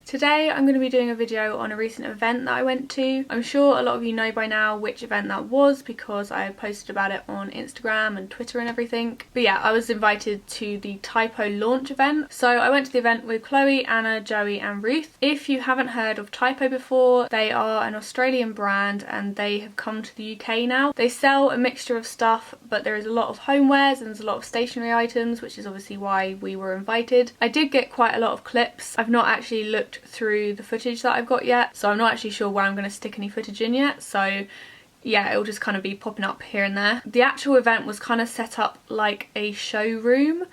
Today I'm going to be doing a video on a recent event that I went to. I'm sure a lot of you know by now which event that was because I posted about it on Instagram and Twitter and everything. But yeah, I was invited to the Typo launch event. So I went to the event with Chloe, Anna, Joey and Ruth. If you haven't heard of Typo before, they are an Australian brand and they have come to the UK now. They sell a mixture of stuff, but there is a lot of homewares and there's a lot of stationery items, which is obviously why we were invited. I did get quite a lot of clips. I've not actually looked through the footage that I've got yet, so I'm not actually sure where I'm going to stick any footage in yet, so yeah, it'll just kind of be popping up here and there. The actual event was kind of set up like a showroom.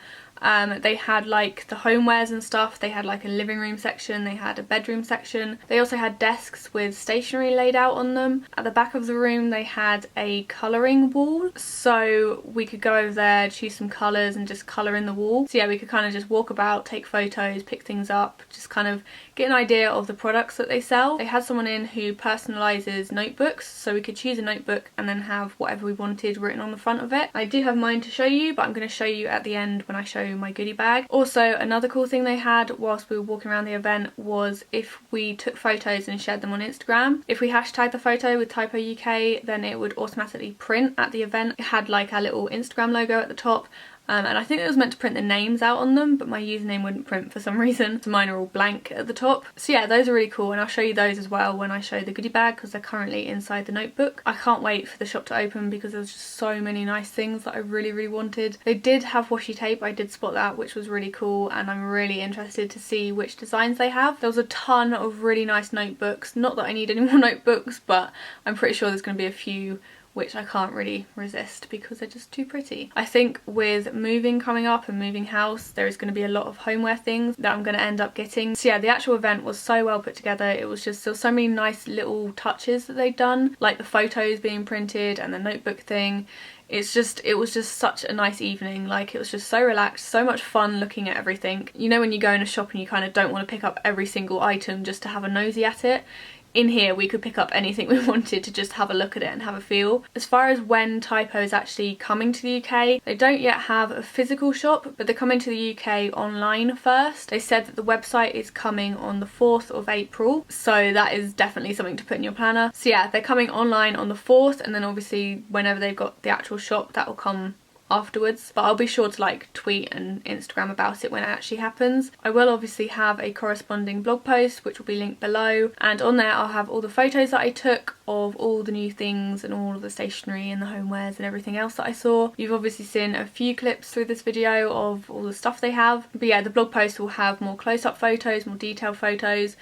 They had like the homewares and stuff, they had like a living room section, they had a bedroom section, they also had desks with stationery laid out on them. At the back of the room they had a colouring wall, so we could go over there, choose some colours and just colour in the wall. So yeah, we could kind of just walk about, take photos, pick things up, just kind of get an idea of the products that they sell. They had someone in who personalises notebooks, so we could choose a notebook and then have whatever we wanted written on the front of it. I do have mine to show you, but I'm going to show you at the end when I show my goodie bag. Also, another cool thing they had whilst we were walking around the event was if we took photos and shared them on Instagram, if we hashtagged the photo with Typo UK, then it would automatically print at the event. It had like our little Instagram logo at the top. And I think it was meant to print the names out on them, but my username wouldn't print for some reason, so mine are all blank at the top. So yeah, those are really cool, and I'll show you those as well when I show the goodie bag because they're currently inside the notebook. I can't wait for the shop to open because there's just so many nice things that I really wanted. They did have washi tape, I did spot that, which was really cool, and I'm really interested to see which designs they have. There was a ton of really nice notebooks. Not that I need any more notebooks, but I'm pretty sure there's going to be a few which I can't really resist because they're just too pretty. I think with moving coming up and moving house, there is going to be a lot of homeware things that I'm going to end up getting. So yeah, the actual event was so well put together. It was just, there were so many nice little touches that they'd done, like the photos being printed and the notebook thing. It was just such a nice evening. Like, it was just so relaxed, so much fun looking at everything. You know when you go in a shop and you kind of don't want to pick up every single item just to have a nosy at it? In here we could pick up anything we wanted to just have a look at it and have a feel. As far as when Typo is actually coming to the UK, they don't yet have a physical shop, but they're coming to the UK online first. They said that the website is coming on the 4th of April, so that is definitely something to put in your planner. So yeah, they're coming online on the 4th, and then obviously whenever they've got the actual shop, that will come afterwards, but I'll be sure to like tweet and Instagram about it when it actually happens. I will obviously have a corresponding blog post which will be linked below, and on there I'll have all the photos that I took of all the new things and all of the stationery and the homewares and everything else that I saw. You've obviously seen a few clips through this video of all the stuff they have, but yeah, the blog post will have more close-up photos, more detailed photos.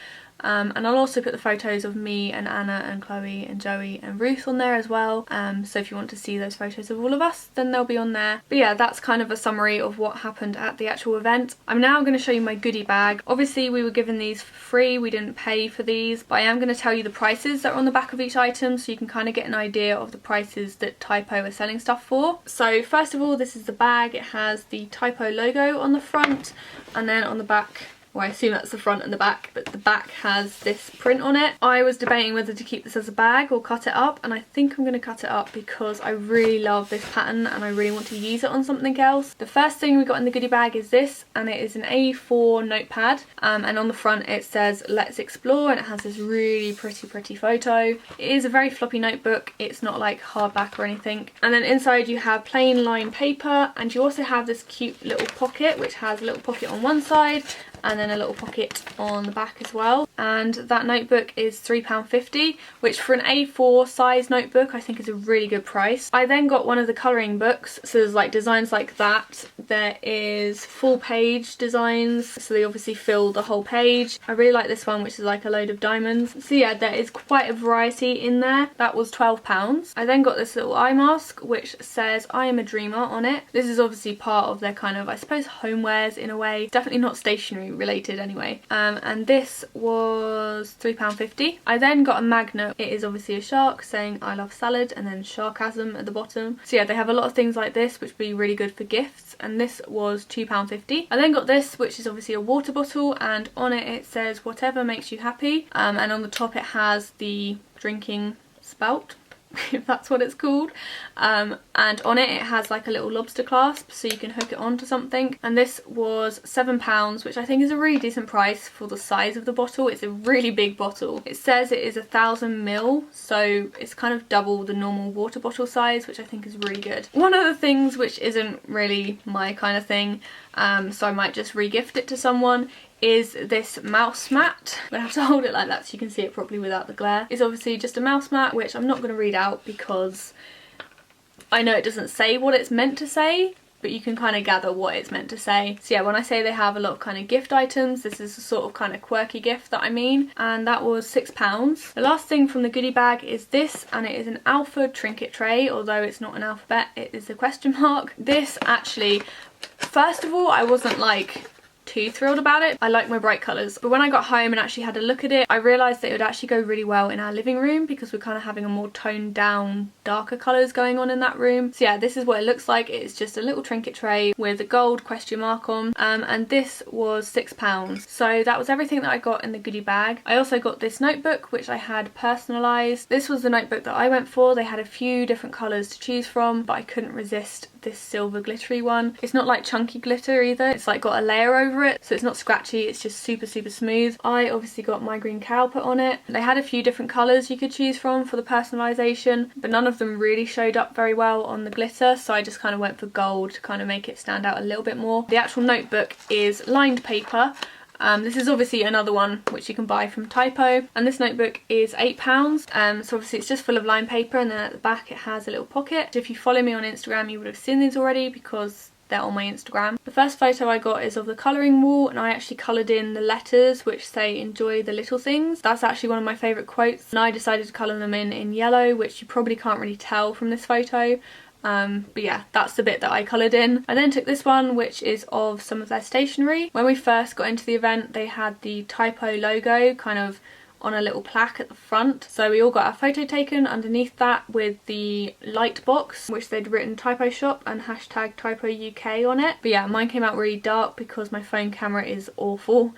And I'll also put the photos of me and Anna and Chloe and Joey and Ruth on there as well. So if you want to see those photos of all of us, then they'll be on there. But yeah, that's kind of a summary of what happened at the actual event. I'm now going to show you my goodie bag. Obviously we were given these for free, we didn't pay for these, but I am going to tell you the prices that are on the back of each item so you can kind of get an idea of the prices that Typo are selling stuff for. So first of all, this is the bag. It has the Typo logo on the front, and then on the back, well, I assume that's the front and the back, but the back has this print on it. I was debating whether to keep this as a bag or cut it up, and I think I'm going to cut it up because I really love this pattern and I really want to use it on something else. The first thing we got in the goodie bag is this, and it is an A4 notepad, and on the front it says "Let's Explore," and it has this really pretty photo. It is a very floppy notebook, it's not like hardback or anything. And then inside you have plain lined paper, and you also have this cute little pocket which has a little pocket on one side and then a little pocket on the back as well. And that notebook is £3.50, which for an A4 size notebook I think is a really good price. I then got one of the colouring books, so there's like designs like that. There is full page designs, so they obviously fill the whole page. I really like this one, which is like a load of diamonds. So yeah, there is quite a variety in there. That was £12. I then got this little eye mask which says "I am a dreamer" on it. This is obviously part of their kind of, I suppose, homewares in a way. Definitely not stationery related anyway. And this was £3.50. I then got a magnet. It is obviously a shark saying "I love salad" and then sarcasm at the bottom. So yeah, they have a lot of things like this which would be really good for gifts, and this was £2.50. I then got this, which is obviously a water bottle, and on it says "Whatever makes you happy," and on the top it has the drinking spout. if that's what it's called, and on it has like a little lobster clasp so you can hook it onto something, and this was £7, which I think is a really decent price for the size of the bottle. It's a really big bottle. It says it is 1000 ml, so it's kind of double the normal water bottle size, which I think is really good. One of the things which isn't really my kind of thing, so I might just re-gift it to someone, is this mouse mat. I'm gonna have to hold it like that so you can see it properly without the glare. It's obviously just a mouse mat, which I'm not going to read out because I know it doesn't say what it's meant to say, but you can kind of gather what it's meant to say. So yeah, when I say they have a lot of kind of gift items, this is the sort of kind of quirky gift that I mean, and that was £6. The last thing from the goodie bag is this, and it is an alpha trinket tray, although it's not an alphabet, it is a question mark. This actually, first of all, I wasn't like too thrilled about it. I like my bright colours, but when I got home and actually had a look at it, I realised that it would actually go really well in our living room because we're kind of having a more toned down, darker colours going on in that room. So yeah, this is what it looks like. It's just a little trinket tray with a gold question mark on, and this was £6. So that was everything that I got in the goodie bag. I also got this notebook, which I had personalised. This was the notebook that I went for. They had a few different colours to choose from, but I couldn't resist this silver glittery one. It's not like chunky glitter either. It's like got a layer over it, so it's not scratchy. It's just super smooth. I obviously got MyGreenCow put on it. They had a few different colours you could choose from for the personalisation, but none of them really showed up very well on the glitter, so I just kind of went for gold to kind of make it stand out a little bit more. The actual notebook is lined paper. This is obviously another one which you can buy from Typo, and this notebook is £8. So obviously it's just full of lined paper, and then at the back it has a little pocket. If you follow me on Instagram, you would have seen these already because they're on my Instagram. The first photo I got is of the colouring wall, and I actually coloured in the letters which say "enjoy the little things." That's actually one of my favourite quotes, and I decided to colour them in yellow, which you probably can't really tell from this photo. But yeah, that's the bit that I coloured in. I then took this one, which is of some of their stationery. When we first got into the event, they had the Typo logo kind of on a little plaque at the front, so we all got our photo taken underneath that with the light box, which they'd written Typo shop and hashtag Typo UK on it. But yeah, mine came out really dark because my phone camera is awful.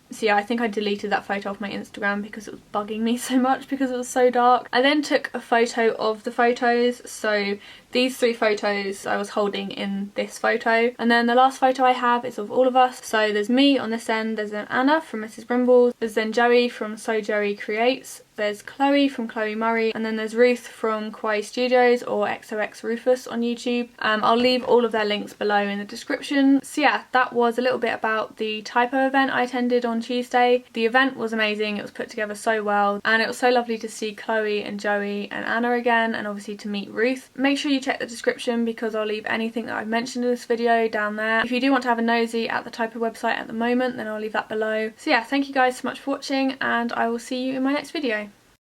So yeah, I think I deleted that photo off my Instagram because it was bugging me so much because it was so dark. I then took a photo of the photos, so these 3 photos I was holding in this photo, and then the last photo I have is of all of us. So there's me on this end, there's then Anna from Mrs. Brimbles, there's then Joey from So Joey Creates, there's Chloe from Chloe Murray, and then there's Ruth from Kawaii Studios, or XOX Rufus on YouTube. I'll leave all of their links below in the description. So yeah, that was a little bit about the Typo event I attended on Tuesday. The event was amazing, it was put together so well, and it was so lovely to see Chloe and Joey and Anna again, and obviously to meet Ruth. Make sure you check the description because I'll leave anything that I've mentioned in this video down there. If you do want to have a nosy at the Typo website at the moment, then I'll leave that below. So yeah, thank you guys so much for watching, and I will see you in my next video.